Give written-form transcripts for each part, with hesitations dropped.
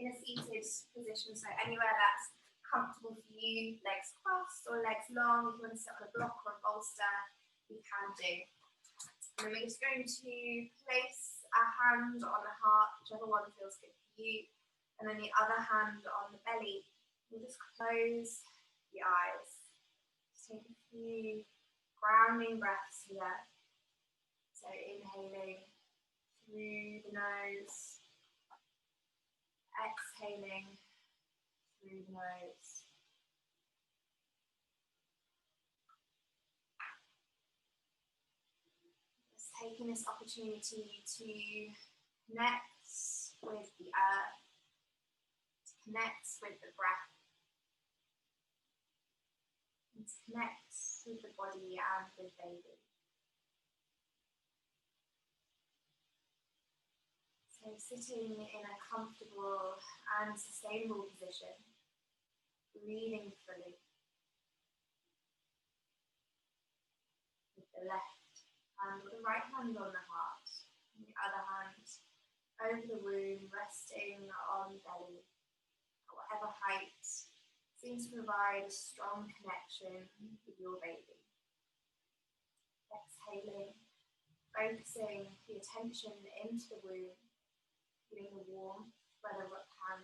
in a seated position, so anywhere that's comfortable for you, legs crossed or legs long. If you want to sit on a block or a bolster, you can do. And then we're just going to place a hand on the heart, whichever one feels good for you, and then the other hand on the belly. We'll just close the eyes. Just take a few grounding breaths here. So inhaling through the nose, exhaling through the nose. Just taking this opportunity to connect with the earth, to connect with the breath, and to connect with the body and with baby. So sitting in a comfortable and sustainable position, breathing fully. With the left hand or the right hand on the heart, and the other hand over the womb, resting on the belly, at whatever height seems to provide a strong connection with your baby. Exhaling, focusing the attention into the womb, feeling the warmth where the hand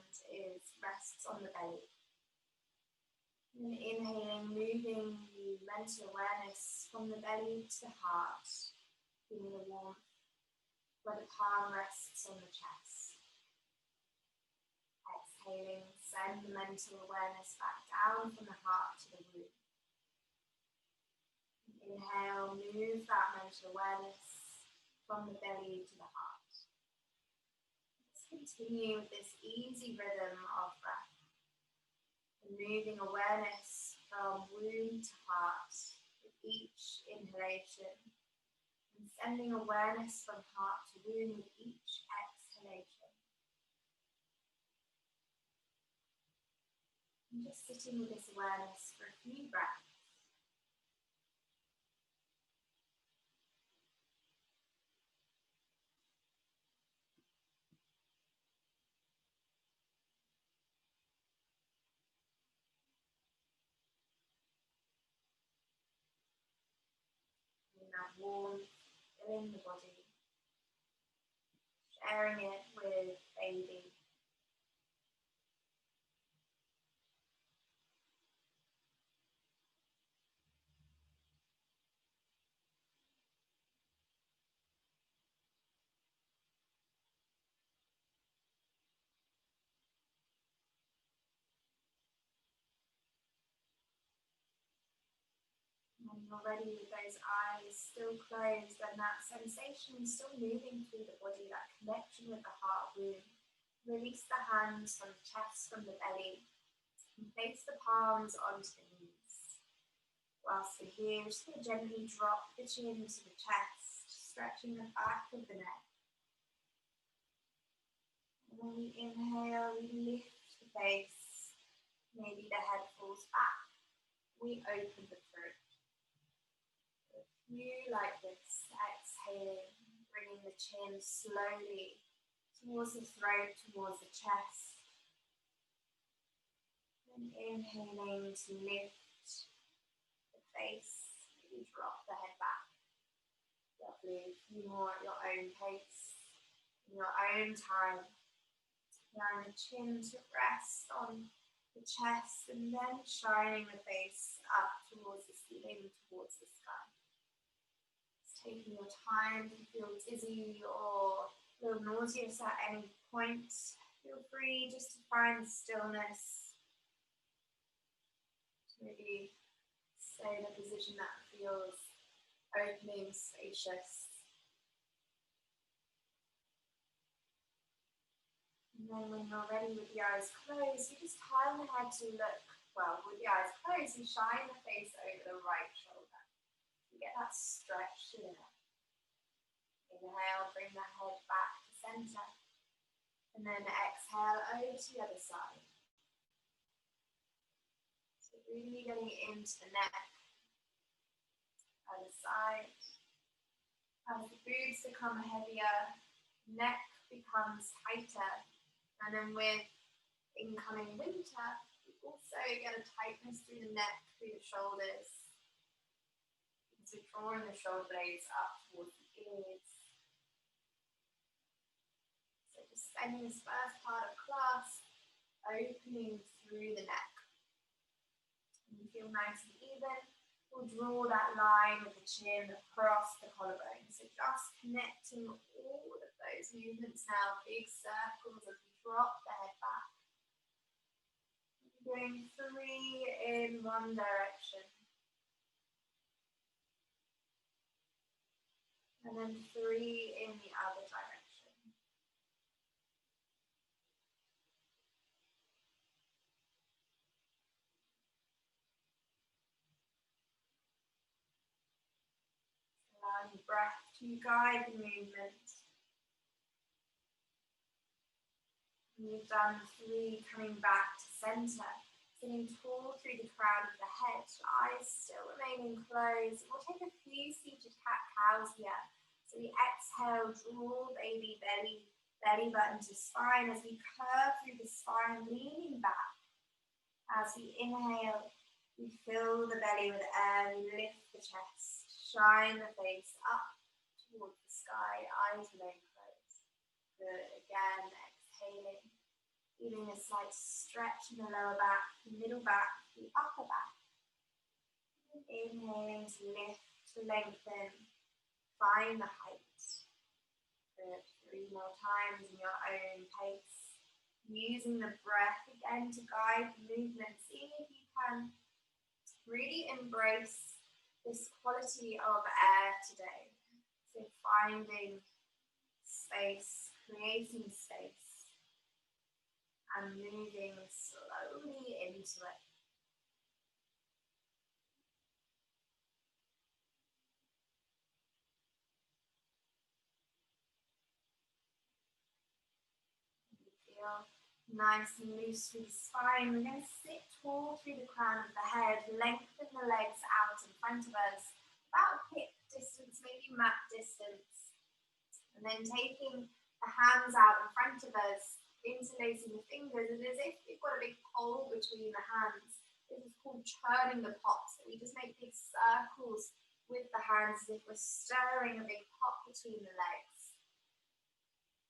rests on the belly. And inhaling, moving the mental awareness from the belly to the heart, feeling the warmth where the palm rests on the chest. Exhaling, send the mental awareness back down from the heart to the womb. Inhale, move that mental awareness from the belly to the heart. Let's continue with this easy rhythm of breath. Moving awareness from womb to heart with each inhalation, and sending awareness from heart to womb with each exhalation. And just sitting with this awareness for a few breaths. That warmth filling the body, sharing it with baby. When you're ready with those eyes still closed and that sensation still moving through the body, that connection with the heart womb, release the hands from the chest, from the belly, and place the palms onto the knees. Whilst we're here, we're just going to gently drop the chin to the chest, stretching the back of the neck. And when we inhale, we lift the face. Maybe the head falls back. We open the throat. You like this, exhaling, bringing the chin slowly towards the throat, towards the chest. And inhaling to lift the face, maybe drop the head back. Lovely, a few more at your own pace, in your own time. Allowing the chin to rest on the chest and then shining the face up towards the ceiling, towards the sky. Taking your time to feel dizzy or a little nauseous at any point, feel free just to find stillness. Maybe stay in a position that feels opening, spacious. And then when you're ready with the eyes closed, you just turn the head to look, well, with the eyes closed, you shine the face over the right shoulder. You get that stretch to the neck. Inhale, bring the head back to center. And then exhale over to the other side. So really getting into the neck. Other side. As the boobs become heavier, neck becomes tighter. And then with incoming winter, we also get a tightness through the neck, through the shoulders. So drawing the shoulder blades up towards the ears. So just spending this first part of class opening through the neck. And you feel nice and even. We'll draw that line with the chin across the collarbone. So just connecting all of those movements now, big circles as we drop the head back. Going 3 in one direction. And then 3 in the other direction. Allow your breath to guide the movement. And we've done 3 coming back to center. Sitting tall through the crown of the head, eyes still remaining closed. We'll take a few seated cat-cows here. So we exhale, draw baby belly button to spine as we curve through the spine, leaning back. As we inhale, we fill the belly with air, we lift the chest, shine the face up towards the sky, eyes remain closed. Good, again, exhaling. Feeling a slight stretch in the lower back, the middle back, the upper back. Inhaling to lift, to lengthen, find the height. Good. 3 more times in your own pace. Using the breath again to guide the movement. Seeing if you can really embrace this quality of air today. So finding space, creating space. And moving slowly into it. You feel nice and loose through the spine. We're going to sit tall through the crown of the head, lengthen the legs out in front of us, about hip distance, maybe mat distance. And then taking the hands out in front of us, interlacing the fingers, and as if you've got a big hole between the hands. This is called churning the pot. So we just make big circles with the hands as if we're stirring a big pot between the legs.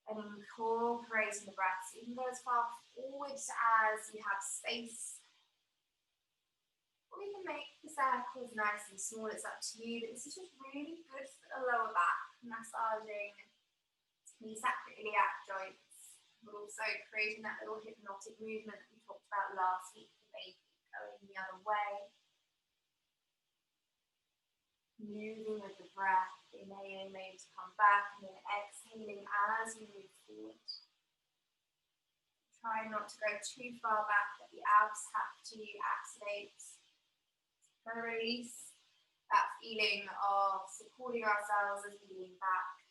And incorporating the breath. So you can go as far forwards as you have space. Or you can make the circles nice and small, it's up to you. But this is just really good for the lower back, massaging the sacroiliac joints. We're also creating that little hypnotic movement that we talked about last week, the baby going the other way. Moving with the breath, inhaling maybe to come back, and then exhaling as we move forward. Try not to go too far back that the abs have to activate. And release that feeling of supporting ourselves as we lean back.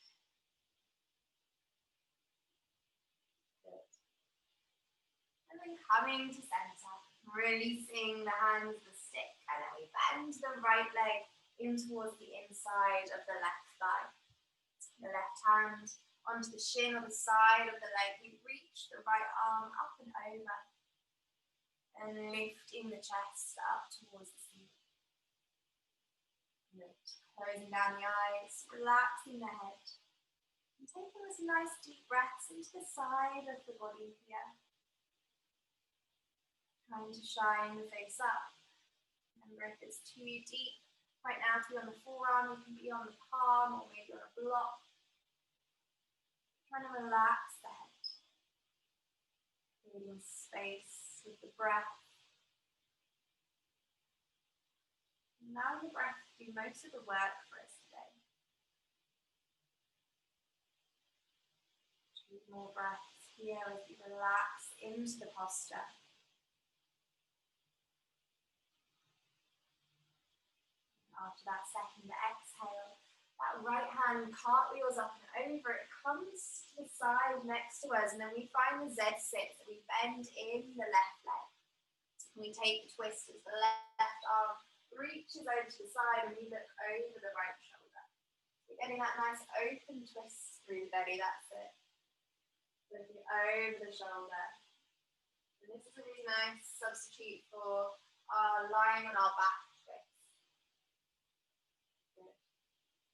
And then coming to center, releasing the hands, the stick, and then we bend the right leg in towards the inside of the left thigh. The left hand onto the shin or the side of the leg. We reach the right arm up and over. And lifting the chest up towards the seat. Good. Closing down the eyes, relaxing the head. And taking those nice deep breaths into the side of the body here. Trying to shine the face up. Remember, if it's too deep right now to be on the forearm, you can be on the palm or maybe on a block. Trying to relax the head. Creating space with the breath. Now the breath will do most of the work for us today. 2 more breaths here as you relax into the posture. After that second exhale, that right hand cartwheels up and over. It comes to the side next to us, and then we find the Z-sit, so we bend in the left leg. We take the twist as the left arm reaches over to the side, and we look over the right shoulder. We're getting that nice open twist through the belly, that's it. Looking over the shoulder, And this is a really nice substitute for lying on our back twist. Good.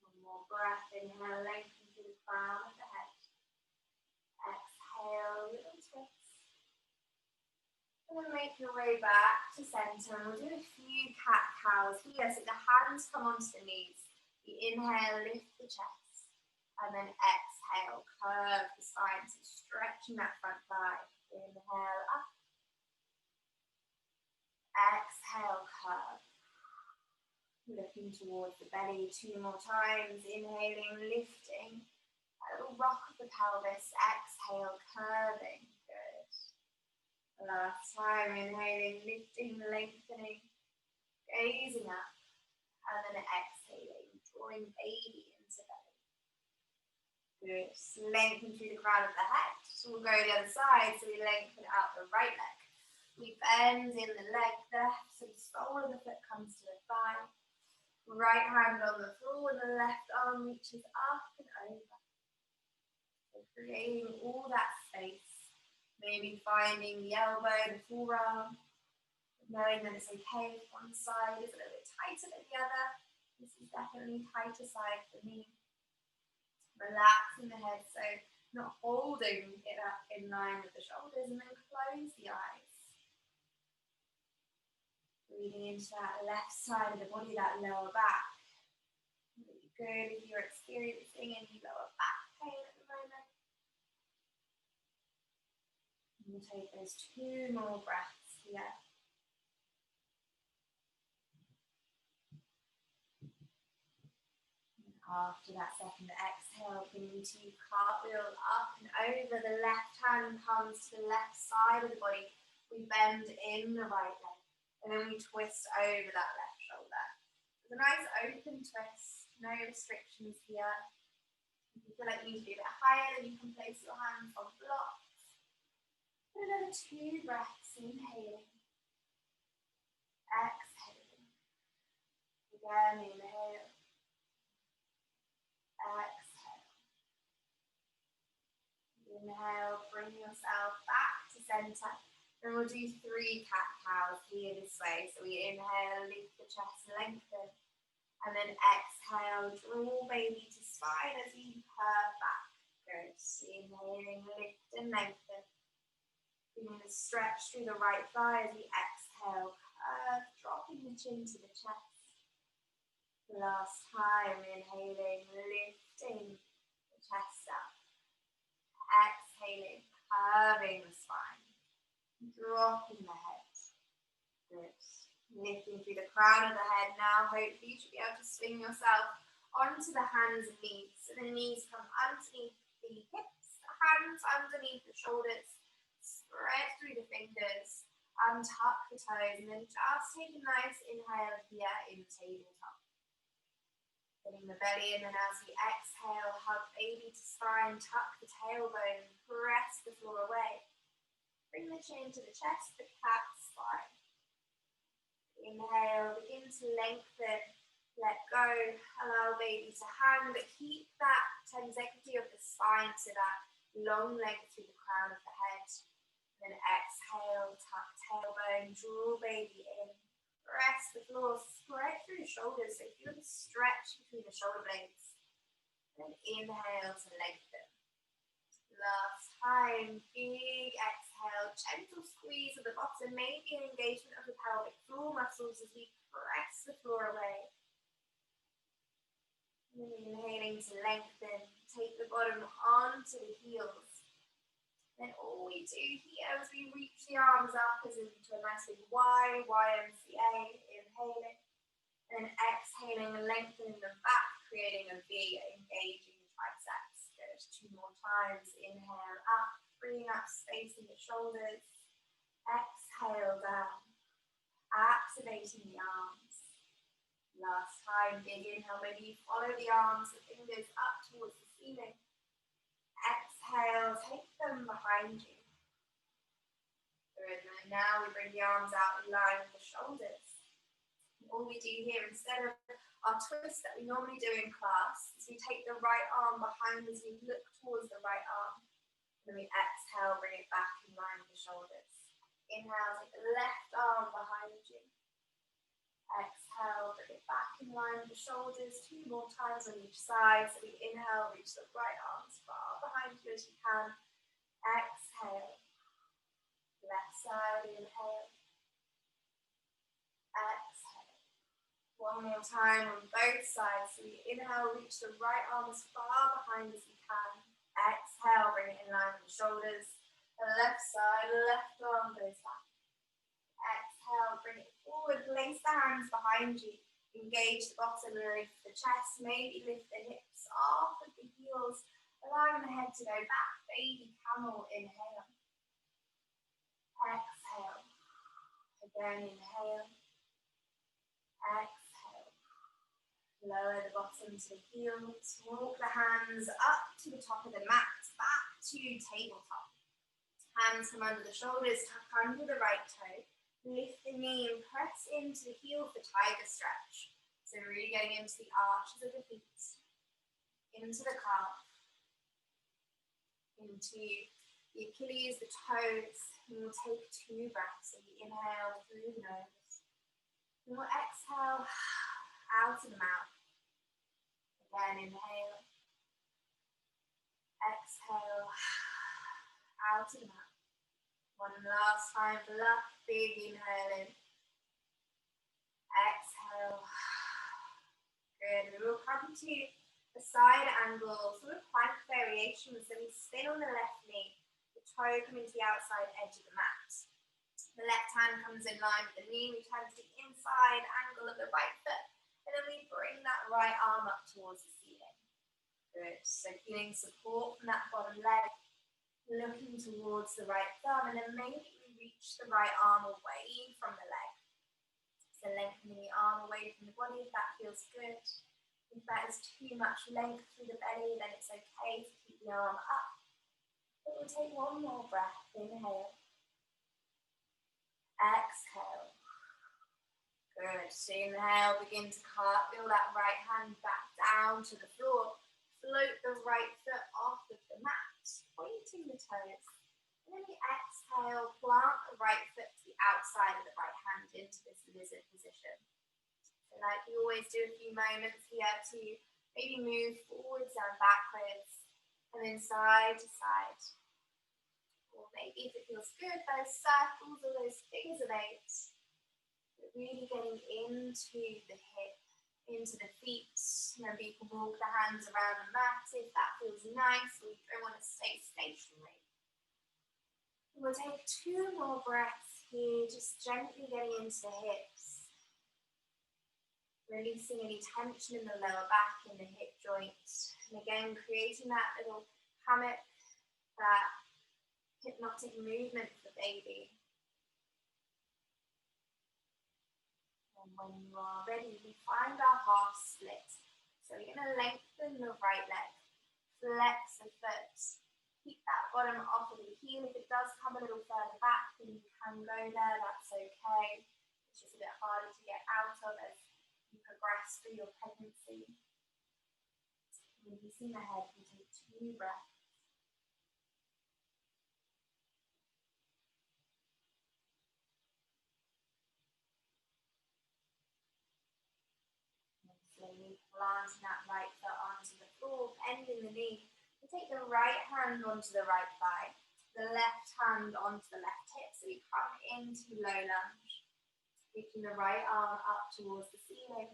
One more breath. Inhale, lengthen through the crown of the head. Exhale, little twist. And then make your way back to center. And we'll do a few cat-cows here. So the hands come onto the knees. You inhale, lift the chest. And then exhale, curve the spine. So stretching that front thigh. Inhale, up. Exhale, curve. Looking towards the belly 2 more times. Inhaling, lifting. A little rock of the pelvis. Exhale, curving. Good. Last time. Inhaling, lifting, lengthening. Gazing up. And then exhaling, drawing baby into belly. Good. Lengthen through the crown of the head. So we'll go the other side. So we lengthen out the right leg. We bend in the leg there, so the sole of the foot comes to the thigh. Right hand on the floor, and the left arm reaches up and over. So creating all that space. Maybe finding the elbow, the forearm. Knowing that it's okay if one side is a little bit tighter than the other. This is definitely tighter side for me. Relaxing the head, so not holding it up in line with the shoulders, and then close the eyes. Breathing into that left side of the body, that lower back. Really good if you're experiencing any lower back pain at the moment. And we'll take those 2 more breaths here. And after that second exhale, bring to cartwheel up and over. The left hand comes to the left side of the body. We bend in the right leg. And then we twist over that left shoulder. It's a nice open twist, no restrictions here. If you feel like you need to be a bit higher, then you can place your hands on blocks. And another 2 breaths, inhaling. Exhaling. Again, inhale. Exhale. Inhale, bring yourself back to center. And we'll do 3 cat-cows here this way. So we inhale, lift the chest, lengthen. And then exhale, draw baby to spine as you curve back. Good. Inhaling, lift and lengthen. Feeling the stretch through the right thigh as we exhale, curve, dropping the chin to the chest. Last time, inhaling, lifting the chest up. Exhaling, curving the spine. Dropping the head. Good. Lifting through the crown of the head now. Hopefully you should be able to swing yourself onto the hands and knees. So the knees come underneath the hips, the hands underneath the shoulders. Spread through the fingers. Untuck the toes. And then just take a nice inhale here in tabletop. Getting the belly in, and as we exhale, hug baby to spine. Tuck the tailbone. Press the floor away. Bring the chin to the chest, the cat spine. Inhale, begin to lengthen, let go, allow baby to hang, but keep that tensegrity of the spine to that long length through the crown of the head. Then exhale, tuck tailbone, draw baby in, press the floor, spread through the shoulders, so feel the stretch between the shoulder blades. Then inhale to lengthen. Last time, big exhale, gentle squeeze of the bottom, maybe an engagement of the pelvic floor muscles as we press the floor away. And then inhaling to lengthen, take the bottom onto the heels. Then all we do here is we reach the arms up as into a massive Y, YMCA, inhaling, and then exhaling and lengthening them back, creating a V, engaging the triceps. 2 more times. Inhale up, freeing up space in the shoulders. Exhale down, activating the arms. Last time, big inhale, maybe follow the arms, the fingers up towards the ceiling. Exhale, take them behind you. Good. And now we bring the arms out in line with the shoulders. All we do here, instead of our twist that we normally do in class, is we take the right arm behind as we look towards the right arm. Then we exhale, bring it back in line with the shoulders. Inhale, take the left arm behind you. Exhale, bring it back in line with the shoulders. 2 more times on each side. So we inhale, reach the right arm as far behind you as you can. Exhale. Left side, inhale. Exhale. One more time on both sides. So we inhale, reach the right arm as far behind as you can. Exhale, bring it in line with the shoulders. The left side, left arm goes back. Exhale, bring it forward. Place the hands behind you. Engage the bottom of the chest. Maybe lift the hips off of the heels. Allowing the head to go back. Baby camel, inhale. Exhale. Again, inhale. Exhale. Lower the bottom to the heels. Walk the hands up to the top of the mat. Back to tabletop. Hands come under the shoulders. Tuck under the right toe. Lift the knee and press into the heel for tiger stretch. So really going into the arches of the feet. Into the calf. Into the Achilles, the toes. And we'll take 2 breaths. So we inhale through the nose. And we'll exhale out of the mouth. Again, inhale. Exhale out of the mouth. One last time for luck. Big inhale in. Exhale. Good. We will come to a side angle, sort of plank variation. So we spin on the left knee. The toe coming to the outside edge of the mat. The left hand comes in line with the knee. We turn to the inside angle of the right foot. And then we bring that right arm up towards the ceiling. Good. So feeling support from that bottom leg. Looking towards the right thumb, and then maybe we reach the right arm away from the leg. So lengthening the arm away from the body if that feels good. If that is too much length through the belly, then it's okay to keep the arm up. But we'll take one more breath. Inhale. Exhale. Good. So inhale, begin to cartwheel that right hand back down to the floor. Float the right foot off of the mat, pointing the toes. And then we exhale, plant the right foot to the outside of the right hand into this lizard position. So like we always do, a few moments here to maybe move forwards and backwards, and then side to side. Or maybe if it feels good, those circles or those figures of 8. But really getting into the hip. Into the feet. Maybe you can walk the hands around the mat if that feels nice, or you don't want to stay stationary. We'll take 2 more breaths here, just gently getting into the hips. Releasing any tension in the lower back, in the hip joint. And again, creating that little hammock, that hypnotic movement for baby. And when you are ready, we find our half split. So we're going to lengthen the right leg, flex the foot, keep that bottom off of the heel. If it does come a little further back, then you can go there, that's okay. It's just a bit harder to get out of as you progress through your pregnancy. Releasing the head, we take 2 breaths. Slowly planting that right foot onto the floor, bending the knee. We take the right hand onto the right thigh, the left hand onto the left hip, so we come into low lunge, reaching the right arm up towards the ceiling,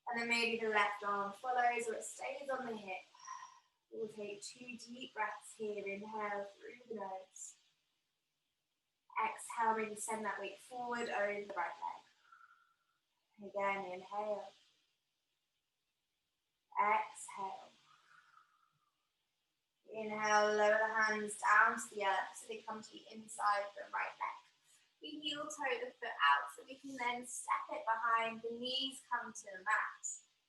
and then maybe the left arm follows or it stays on the hip. We'll take 2 deep breaths here. Inhale through the nose. Exhale, maybe send that weight forward over the right leg. Again, inhale. Exhale. Inhale, lower the hands down to the earth so they come to the inside of the right leg. We heel toe the foot out so we can then step it behind. The knees come to the mat.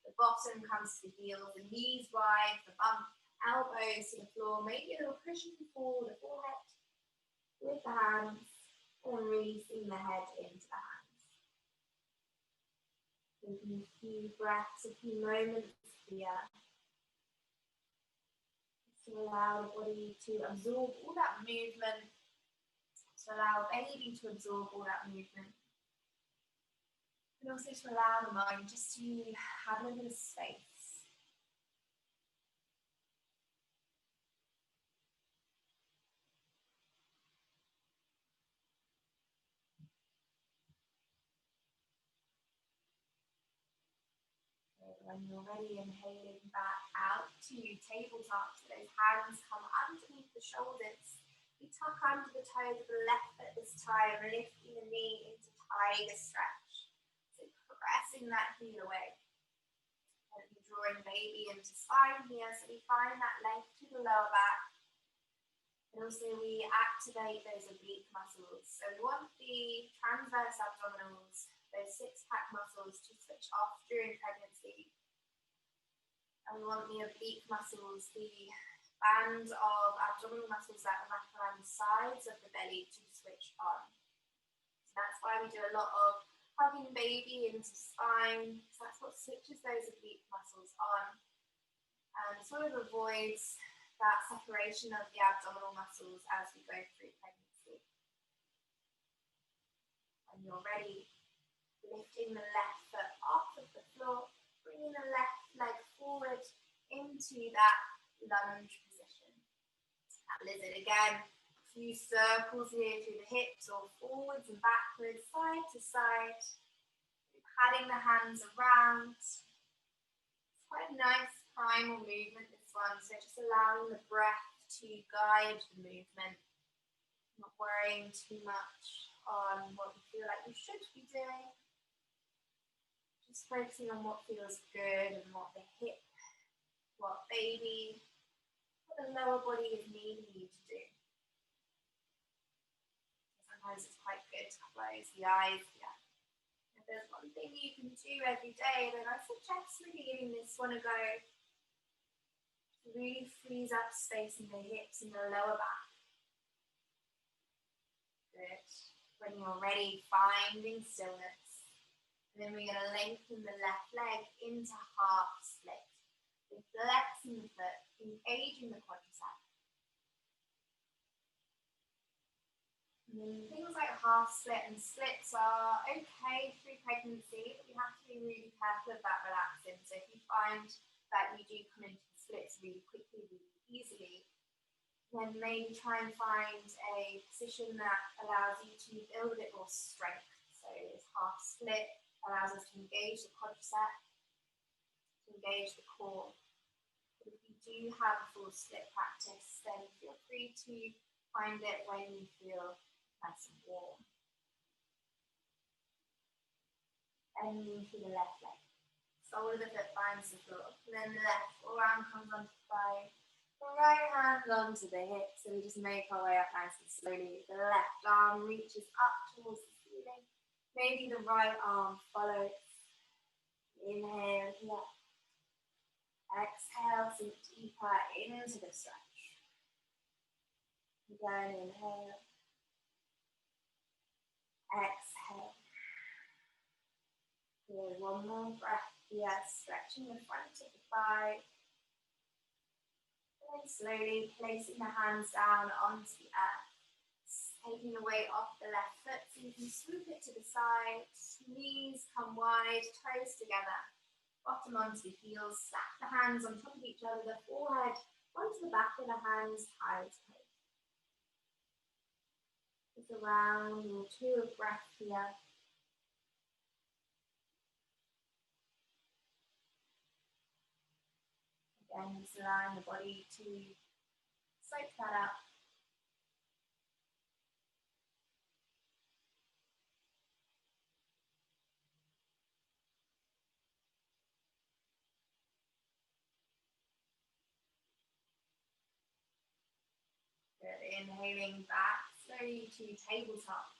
The bottom comes to the heels. The knees wide, the bump, elbows to the floor. Maybe a little cushion for the forehead with the hands and releasing the head into the hands. Taking a few breaths, a few moments here. To allow the body to absorb all that movement, to allow baby to absorb all that movement. And also to allow the mind just to have a little bit of space. When you're ready, inhaling back out to tabletop. So those hands come underneath the shoulders. We tuck under the toes of the left foot this time, lifting the knee into tiger stretch. So pressing that heel away. And drawing baby into spine here, so we find that length to the lower back. And also we activate those oblique muscles. So we want the transverse abdominals, those six-pack muscles, to switch off during pregnancy. And we want the oblique muscles, the band of abdominal muscles that wrap around the sides of the belly, to switch on. So that's why we do a lot of hugging baby into spine, so that's what switches those oblique muscles on and sort of avoids that separation of the abdominal muscles as we go through pregnancy. When you're ready, lifting the left foot off of the floor, bringing the left leg forward into that lunge position. That lizard again, a few circles here through the hips or forwards and backwards, side to side. Patting the hands around. It's quite a nice primal movement, this one, so just allowing the breath to guide the movement, not worrying too much on what you feel like you should be doing. Just focusing on what feels good and what the hip, what baby, what the lower body is needing you to do. Sometimes it's quite good to close the eyes here. If there's one thing you can do every day, then I suggest really giving this one a go. It really frees up space in the hips and the lower back. Good. When you're ready, finding stillness. And then we're going to lengthen the left leg into half split. So flexing the foot, engaging the quadricep. And then things like half split and splits are okay through pregnancy, but we have to be really careful of that relaxing. So if you find that you do come into the splits really quickly, really easily, then maybe try and find a position that allows you to build a bit more strength. So this half split allows us to engage the quadricep, to engage the core. But if you do have a full split practice, then feel free to find it when you feel nice and warm. Bending to the left leg. Sole of the foot finds the floor. And then the left forearm comes onto the thigh. The right hand onto the hip. So we just make our way up nice and slowly. The left arm reaches up towards the ceiling. Maybe the right arm follows. Inhale here. Exhale, sink deeper into the stretch. Again, inhale. Exhale. Good. One more breath here, stretching the front of the thigh. And then slowly placing the hands down onto the earth. Taking the weight off the left foot so you can swoop it to the side. Knees come wide, toes together. Bottom onto the heels, stack the hands on top of each other, the forehead onto the back of the hands, tied toes. Just a round or two of breath here. Again, just allowing the body to soak that up. Good. Inhaling back slowly to tabletop.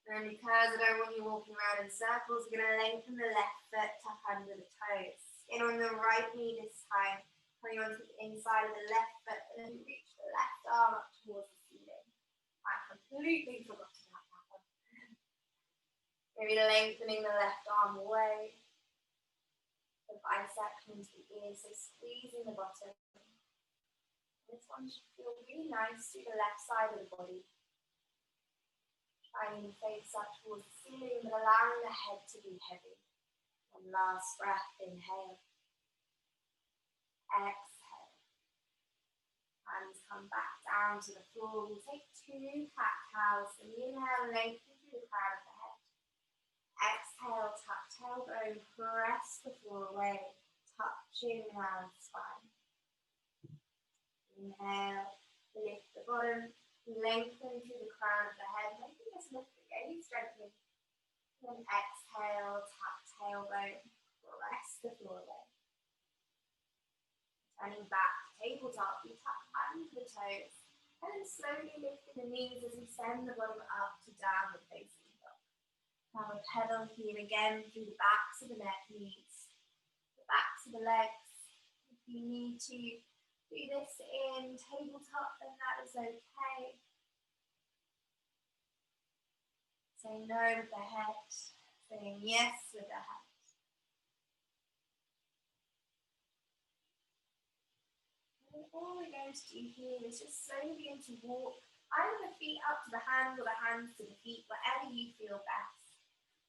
And then because I don't want you walking around in circles, we're going to lengthen the left foot, tuck under the toes. In on the right knee this time. Coming onto the inside of the left foot, and then reach the left arm up towards the ceiling. I completely forgot about that one. Maybe lengthening the left arm away. The bicep into the ear, so squeezing the bottom. This one should feel really nice to the left side of the body. Bringing the face up towards the ceiling, but allowing the head to be heavy. One last breath, inhale. Exhale. Hands come back down to the floor. We'll take 2 cat-cows. So inhale, lengthen through the crown of the head. Exhale, tuck tailbone, press the floor away, touching around the spine. Inhale, lift the bottom, lengthen through the crown of the head. Maybe just lift the gaze gently. Then exhale, tuck tailbone, press the floor away. Turning back, tabletop, we tuck under the toes. And then slowly lifting the knees as we send the bottom up to downward facing dog. Now we pedal here again through the backs of the neck, knees, the backs of the legs. If you need to do this in tabletop, then that is okay. Saying no with the head, saying yes with the head. And all we're going to do here is just slowly begin to walk either the feet up to the hands or the hands to the feet, whatever you feel best.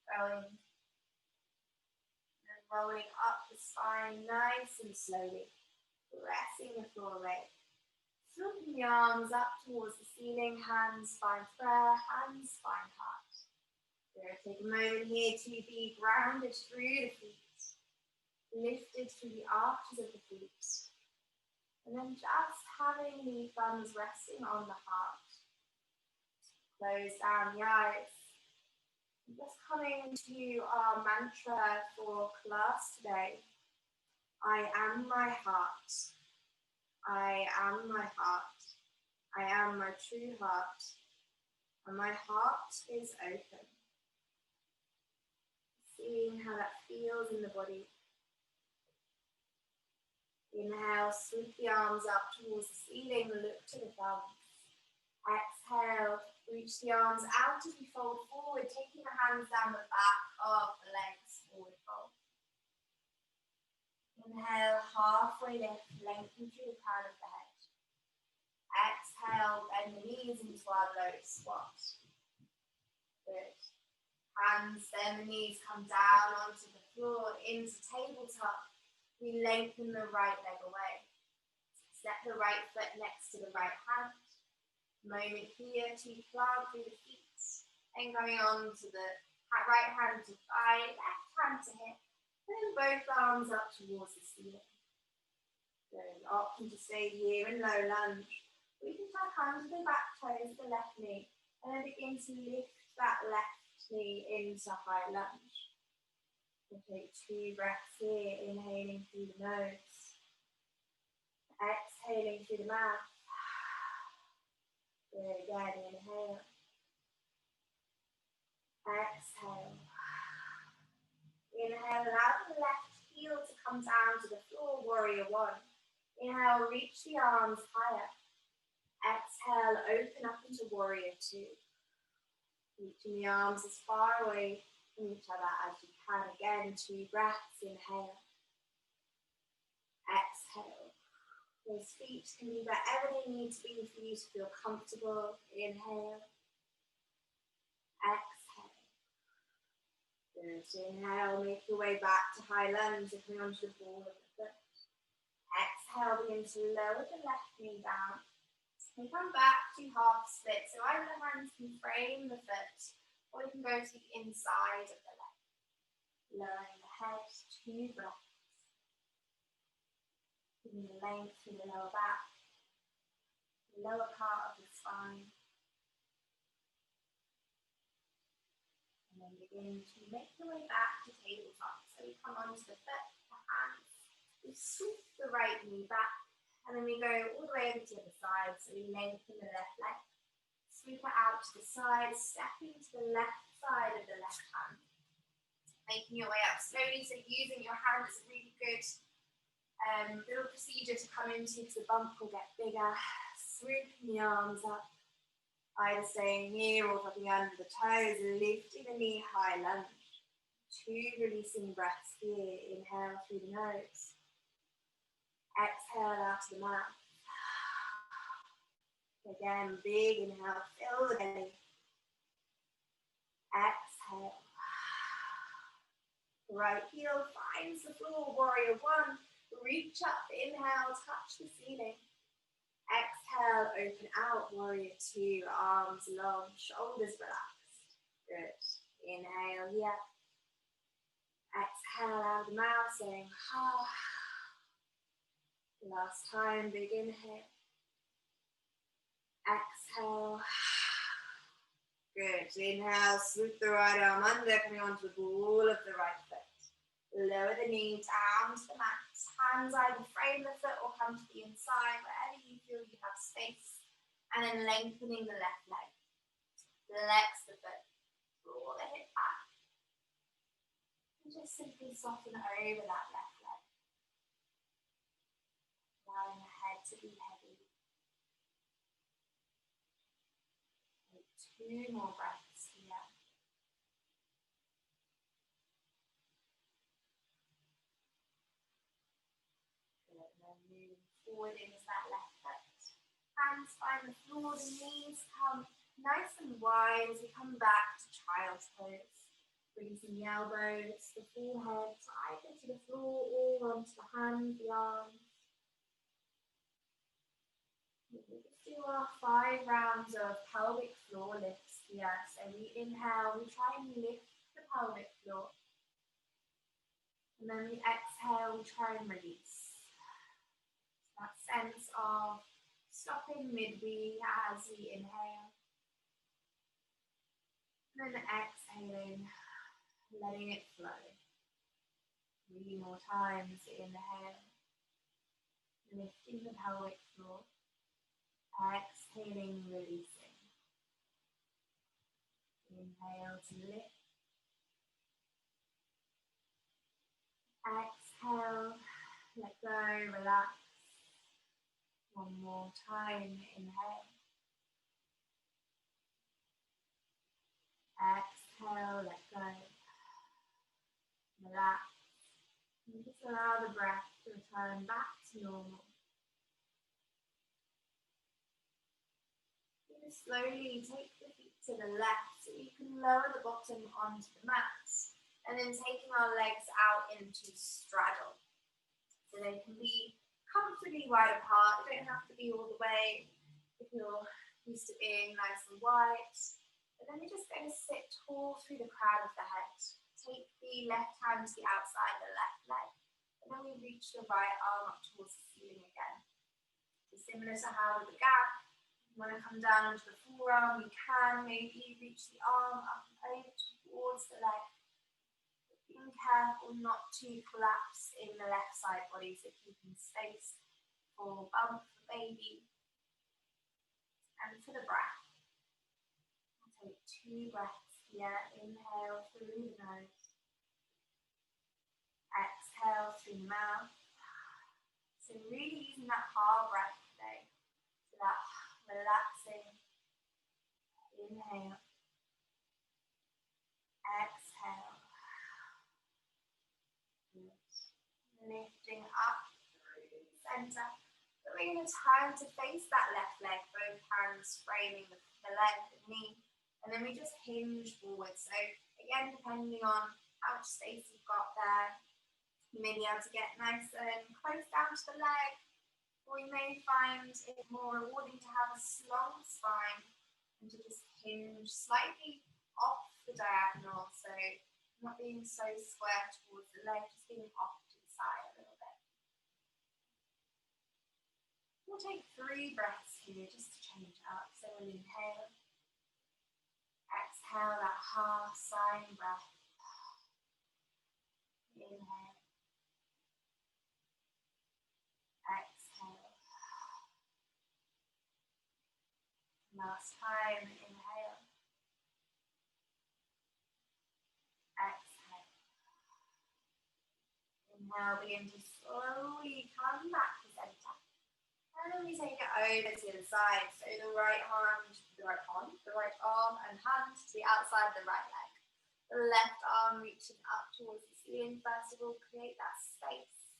Going and rolling up the spine nice and slowly, pressing the floor away. Swooping the arms up towards the ceiling, hands find prayer, hands find heart. We're going to take a moment here to be grounded through the feet, lifted through the arches of the feet, and then just having the thumbs resting on the heart. Close down the eyes. Just coming to our mantra for class today. I am my heart. I am my heart. I am my true heart. And my heart is open. Seeing how that feels in the body. Inhale, sweep the arms up towards the ceiling, look to the thumbs. Exhale, reach the arms out as we fold forward, taking the hands down the back of the legs, forward fold. Inhale, halfway lift, lengthen through the crown of the head. Exhale, bend the knees into our low squat. Good. Hands, then the knees come down onto the floor, into tabletop. We lengthen the right leg away. Step the right foot next to the right hand. Moment here to plant through the feet. And going on to the right hand to thigh, left hand to hip. And then both arms up towards the ceiling. Good. Option to stay here in low lunge. We can tuck under the back toes, the left knee. And then begin to lift that left knee into high lunge. We'll take 2 breaths here, inhaling through the nose. Exhaling through the mouth. Good, again, inhale. Exhale. Inhale, allow the left heel to come down to the floor, warrior 1. Inhale, reach the arms higher. Exhale, open up into warrior 2. Reaching the arms as far away from each other as you can. Again, 2 breaths, inhale. Exhale. Those feet can be wherever they need to be for you to feel comfortable. Inhale. Exhale. Good. Inhale, make your way back to high lunge, lifting onto the ball of the foot. Exhale, begin to lower the left knee down. And come back to half split. So either the hands can frame the foot, or you can go to the inside of the leg. Lowering the head, 2 breaths. Giving the length through the lower back, the lower part of the spine. And then begin to make your way back to tabletop. So we come onto the foot, the hands. We sweep the right knee back. And then we go all the way over to the other side. So we lengthen the left leg. Sweep it out to the side, stepping to the left side of the left hand. Making your way up slowly. So using your hand is a really good little procedure to come into because the bump will get bigger. Swooping the arms up. Either staying here or dropping under the toes. Lifting the knee high lunge. 2 releasing breaths here. Inhale through the nose. Exhale out to the mouth. Again, big inhale, fill the belly. Right heel finds the floor, warrior one. Reach up, inhale, touch the ceiling. Exhale, open out, warrior two, arms long, shoulders relaxed. Good. Inhale here. Exhale out the mouth, saying ha. Last time, big inhale. Exhale. Good. Inhale, swoop the right arm under, coming onto the ball of the right foot. Lower the knee down to the mat. Hands either frame the foot or come to the inside, wherever you feel you have space. And then lengthening the left leg. Flex the foot. Draw the hip back. And just simply soften over that left leg. Allowing the head to be heavy. Take 2 more breaths here. Good. And then moving forward into that left foot. Hands find the floor, the knees come nice and wide as we come back to child's pose. Releasing the elbows, the forehead, either to the floor or onto the hands, the arms. We'll just do our 5 rounds of pelvic floor lifts here. So we inhale, we try and lift the pelvic floor. And then we exhale, we try and release. That sense of stopping midway as we inhale. And then exhaling, letting it flow. 3 more times. Inhale, lifting the pelvic floor. Exhaling, releasing. Inhale to lift. Exhale, let go, relax. 1 more time. Inhale. Exhale, let go. Relax. And just allow the breath to return back to normal. Just slowly take the feet to the left so you can lower the bottom onto the mat. And then taking our legs out into straddle. So they can be comfortably wide apart. They don't have to be all the way if you're used to being nice and wide. But then we're just going to sit tall through the crown of the head. Take the left hand to the outside of the left leg. And then we reach the right arm up towards the ceiling again. So similar to how we began, you want to come down onto the forearm, you can maybe reach the arm up and over towards the leg. But being careful not to collapse in the left side body, so keeping space for bump, for baby, and for the breath. Take 2 breaths here. Inhale through the nose. Exhale through the mouth. So really using that heart breath today. So that relaxing. Inhale. Exhale. Lifting up through the center. But we're going to turn to face that left leg, both hands framing the leg, the knee. And then we just hinge forward. So again, depending on how much space you've got there, you may be able to get nice and close down to the leg, or you may find it more rewarding to have a long spine and to just hinge slightly off the diagonal. So not being so square towards the leg, just being off to the side a little bit. We'll take 3 breaths here just to change it up. So we'll inhale. Exhale that half sighing breath. Inhale. Exhale. Last time, inhale. Exhale. Inhale, begin to slowly come back to center. And then we take it over to the side. So the right arm and hand to the outside of the right leg. The left arm reaching up towards the ceiling. First of all, create that space.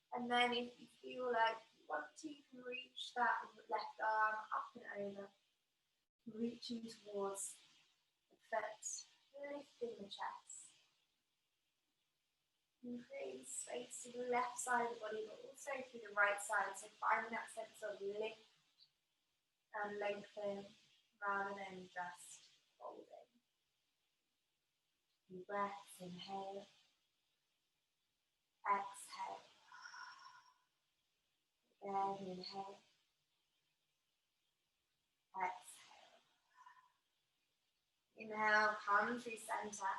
And then if you feel like you want to, you can reach that left arm up and over. Reaching towards the foot, lifting the chest. And create space to the left side of the body, but also through the right side. So finding that sense of lift and lengthen rather than just folding. Deep breaths, inhale, exhale. Again, inhale, exhale. Inhale, come through center.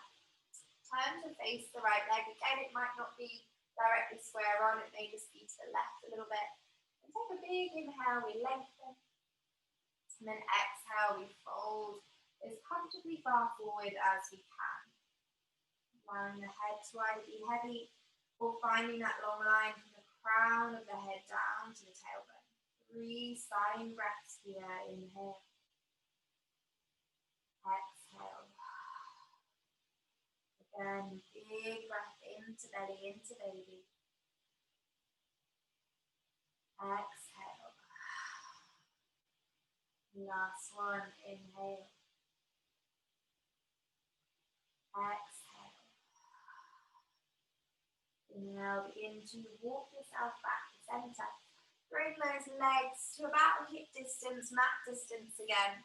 Turn to face the right leg. Again, it might not be directly square on, it may just be to the left a little bit. And take a big inhale, we lengthen. And then exhale, we fold as comfortably far forward as we can. Allowing the head to either be heavy or finding that long line from the crown of the head down to the tailbone. 3 sighing breaths here. Inhale. Exhale. Again, big breath into belly, into baby. Exhale. Last one, inhale. Exhale. Inhale, begin to walk yourself back to center. Bring those legs to about hip distance, mat distance again.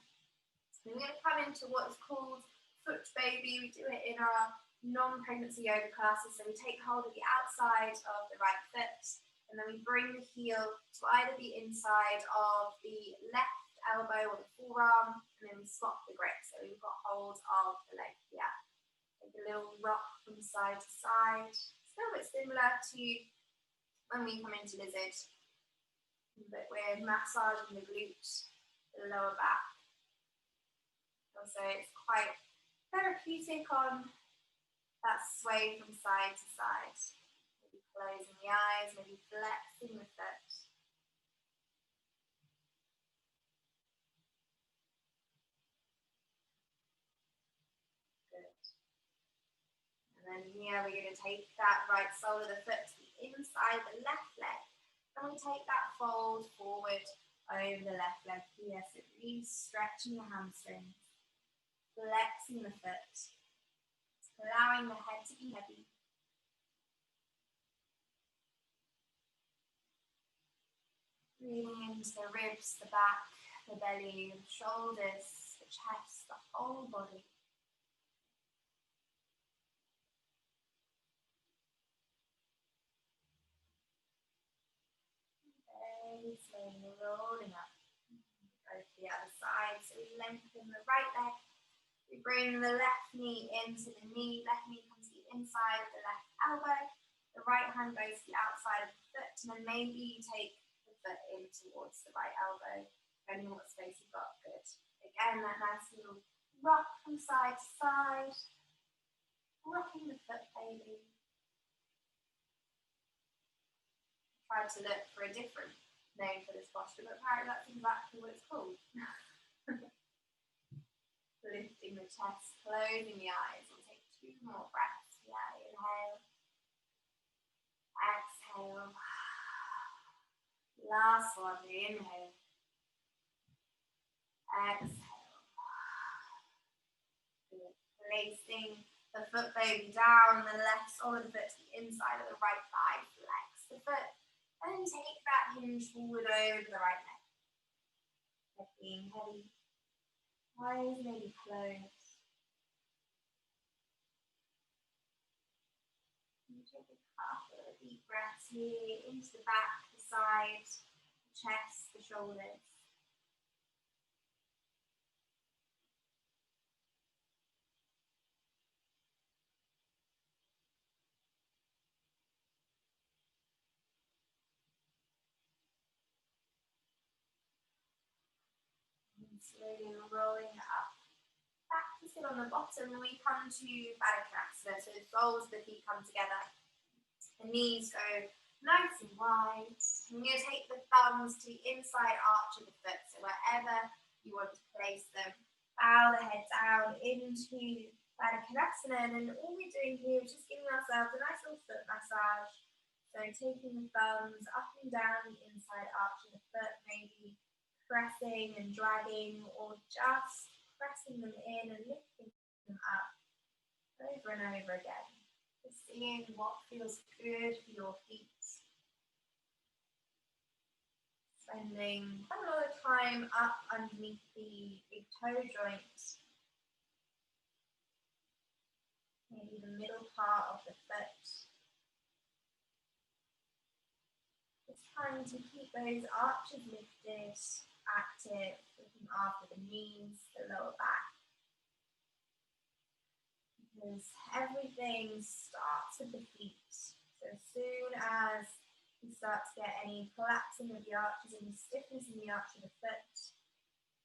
We're going to come into what's called foot baby. We do it in our non-pregnancy yoga classes. So we take hold of the outside of the right foot, and then we bring the heel to either the inside of the left elbow or the forearm, and then we swap the grip. So we've got hold of the leg here. Take a little rock from side to side. It's a little bit similar to when we come into lizard, but we're massaging the glute, the lower back. Also, it's quite therapeutic on that sway from side to side. Maybe closing the eyes, maybe flexing the foot. Good. And then here we're going to take that right sole of the foot to the inside the left leg. And we take that fold forward over the left leg here. So really stretching the hamstrings, flexing the foot, allowing the head to be heavy. Breathing into the ribs, the back, the belly, the shoulders, the chest, the whole body. Very slowly rolling up. Go to the other side. So we lengthen the right leg. We bring the left knee into the knee. Left knee comes to the inside of the left elbow. The right hand goes to the outside of the foot. And then maybe you take the foot in towards the right elbow, depending on what space you've got. Good. Again, that nice little rock from side to side. Rocking the foot, baby. Tried to look for a different name for this posture, but apparently that's exactly what it's called. Lifting the chest, closing the eyes. We'll take 2 more breaths. Yeah, inhale. Exhale. Last one, inhale. Exhale. Good. Placing the foot baby down, the left sole of the foot to the inside of the right thigh. Flex the foot. And take that hinge forward over the right leg. Head being heavy. Eyes maybe closed. And take a couple of deep breaths here into the back, the side, the chest, the shoulders. Slowly rolling up. Back to sit on the bottom, and we come to Baddha Konasana. So the soles of the feet come together. The knees go nice and wide. And you're going to take the thumbs to the inside arch of the foot. So wherever you want to place them. Bow the head down into Baddha Konasana. And then all we're doing here is just giving ourselves a nice little foot massage. So taking the thumbs up and down the inside arch of the foot, maybe pressing and dragging, or just pressing them in and lifting them up over and over again. Just seeing what feels good for your feet. Spending quite a lot of time up underneath the big toe joint, maybe the middle part of the foot. Just trying to keep those arches lifted, active, looking after the knees, the lower back. Because everything starts with the feet. So as soon as you start to get any collapsing of the arches, any stiffness in the arch of the foot,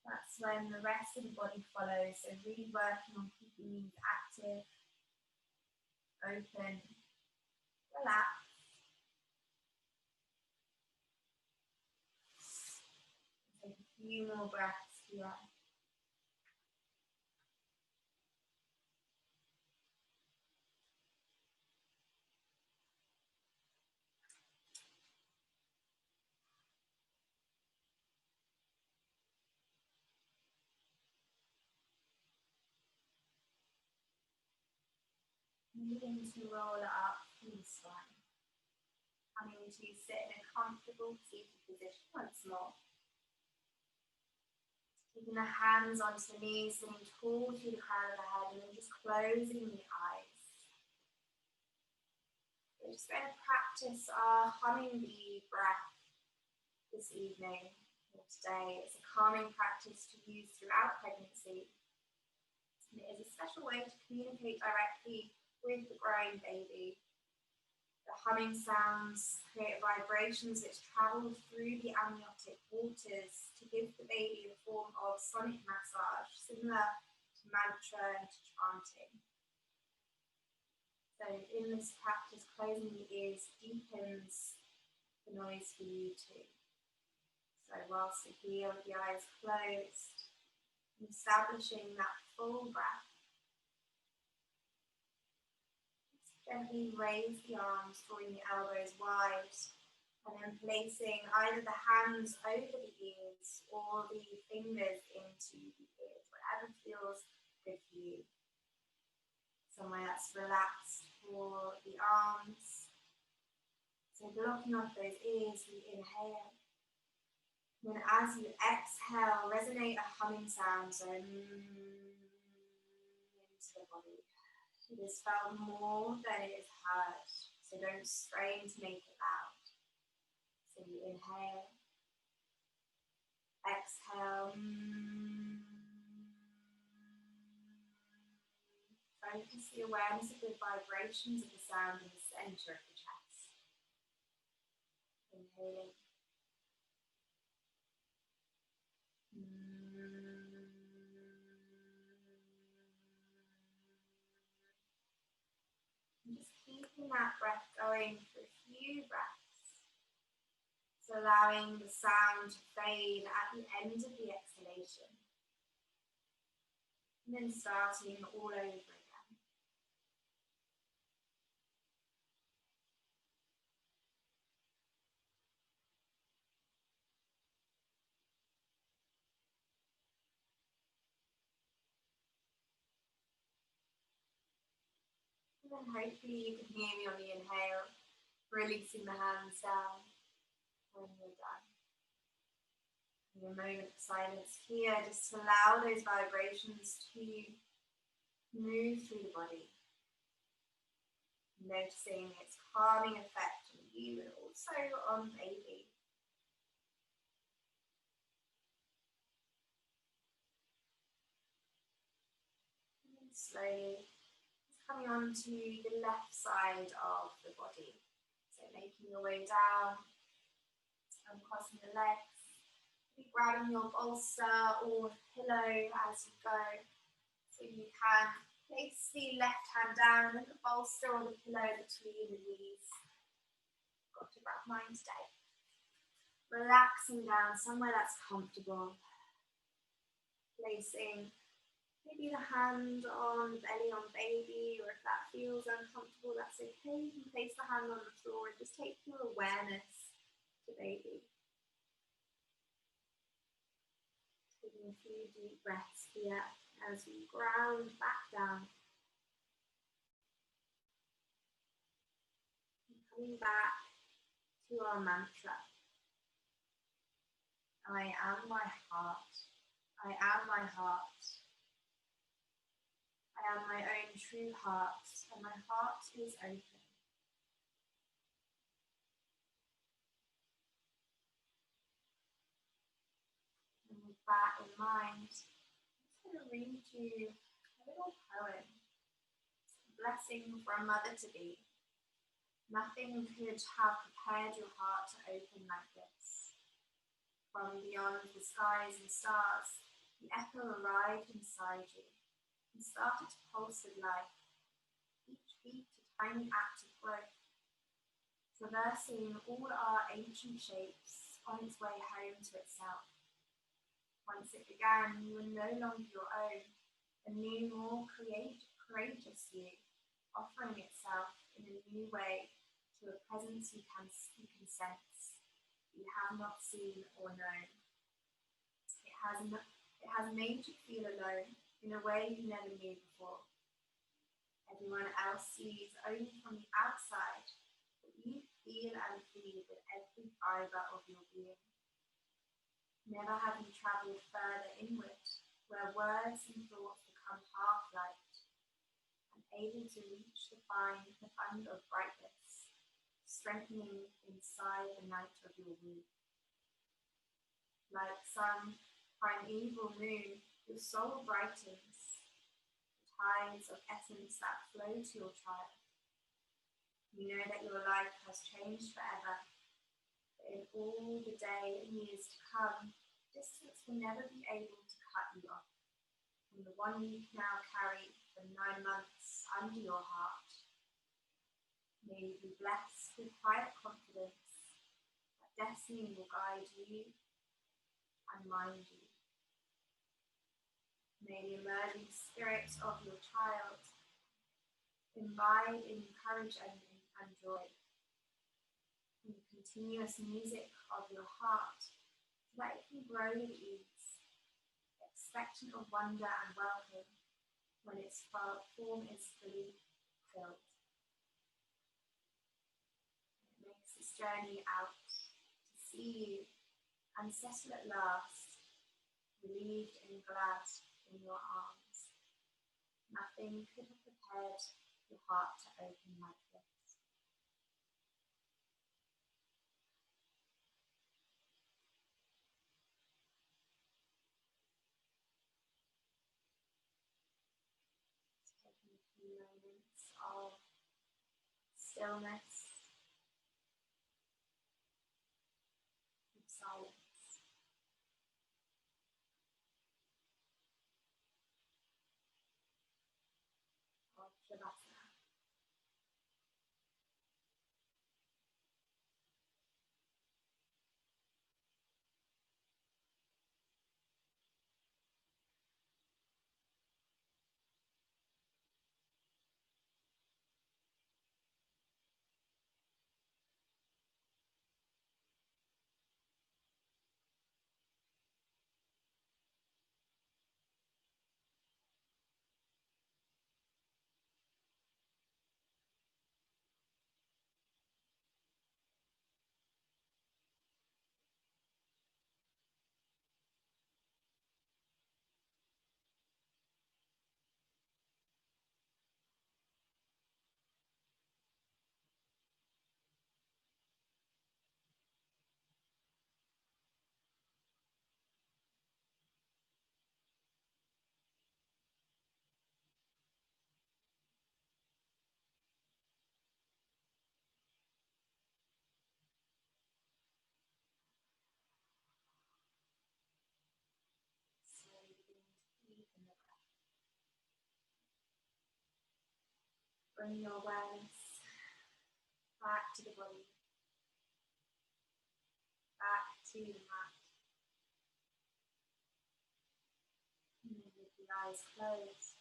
that's when the rest of the body follows. So really working on keeping these active, open, relaxed. Take a few more breaths here. Moving to roll it up through the spine. Coming to sit in a comfortable seated position once more. Taking the hands onto the knees, sitting tall through the crown of the head, and then just closing the eyes. We're just going to practice our humming bee breath this evening or today. It's a calming practice to use throughout pregnancy. And it is a special way to communicate directly with the growing baby. The humming sounds create vibrations which travel through the amniotic waters to give the baby a form of sonic massage, similar to mantra and to chanting. So in this practice, closing the ears deepens the noise for you too. So whilst we're here with the eyes closed, establishing that full breath, gently raise the arms, drawing the elbows wide, and then placing either the hands over the ears or the fingers into the ears, whatever feels good for you. Somewhere that's relaxed for the arms. So blocking off those ears, we inhale. Then as you exhale, resonate a humming sound, so into the body. It is felt more than it is heard, so don't strain to make it loud. So you inhale, exhale, focus the awareness of the vibrations of the sound in the center of the chest. Inhaling. Just keeping that breath going for a few breaths. So allowing the sound to fade at the end of the exhalation. And then starting all over again. And then hopefully you can hear me on the inhale, releasing the hands down when you're done. In a moment of silence here, just allow those vibrations to move through the body. Noticing its calming effect on you and also on baby. And slowly coming on to the left side of the body. So making your way down and crossing the legs. Be grabbing your bolster or pillow as you go. So you can place the left hand down and the bolster or the pillow between the knees. Got to grab mine today. Relaxing down somewhere that's comfortable. Placing maybe the hand on the belly on baby, or if that feels uncomfortable, that's okay. You can place the hand on the floor and just take your awareness to baby. Taking a few deep breaths here as we ground back down. back to our mantra. I am my heart. I am my heart. I am my own true heart, and my heart is open. And with that in mind, I'm going to read you a little poem. It's a blessing for a mother-to-be. Nothing could have prepared your heart to open like this. From beyond the skies and stars, the echo arrived inside you and started to pulse with life, each beat a tiny act of growth, traversing all our ancient shapes on its way home to itself. Once it began, you were no longer your own, a new, more courageous you, offering itself in a new way to a presence you can sense, you have not seen or known. It has made you feel alone in a way you never knew before. Everyone else sees only from the outside, but you feel and feed with every fibre of your being. Never have you travelled further inward, where words and thoughts become half-light, and able to reach the fund of brightness, strengthening inside the night of your womb. Like some primeval moon, your soul brightens, the tides of essence that flow to your child. You know that your life has changed forever, but in all the day and years to come, distance will never be able to cut you off from the one you now carry for 9 months under your heart. May you be blessed with quiet confidence that destiny will guide you and mind you. May the emerging spirit of your child imbibe in courage and joy, in the continuous music of your heart, so that it can grow with ease, expectant of wonder and welcome when its form is fully filled. It makes its journey out to see you and settle at last, relieved and glad in your arms. Nothing could have prepared your heart to open like this. Taking a few moments of stillness and silence. Of Shavasana. Slowly beginning to deepen the breath. Bring your awareness back to the body, back to the mat. And then with the eyes closed,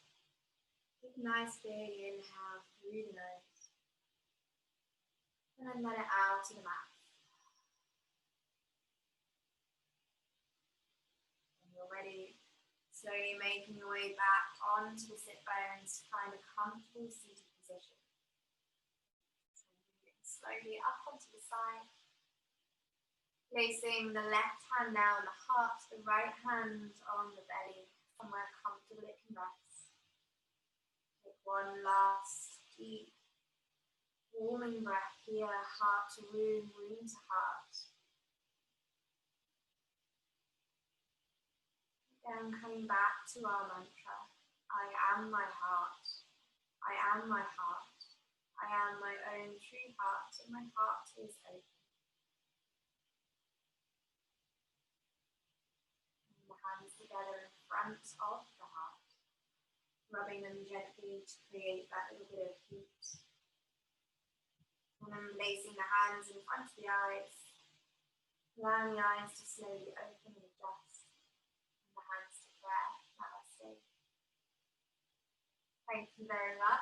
take a nice big inhale through the nose, and then let it out to the mouth. When you're ready, slowly making your way back onto the sit bones to find a comfortable seated position. So slowly up onto the side. Placing the left hand now on the heart, the right hand on the belly, somewhere comfortable it can rest. Take one last deep, warming breath here, heart to womb, womb to heart. Again, coming back to our mantra, I am my heart, I am my heart, I am my own true heart, and my heart is open. And the hands together in front of the heart, rubbing them gently to create that little bit of heat. And then placing the hands in front of the eyes, allowing the eyes to slowly open and adjust. And the hands to prayer. Namaste. Thank you very much.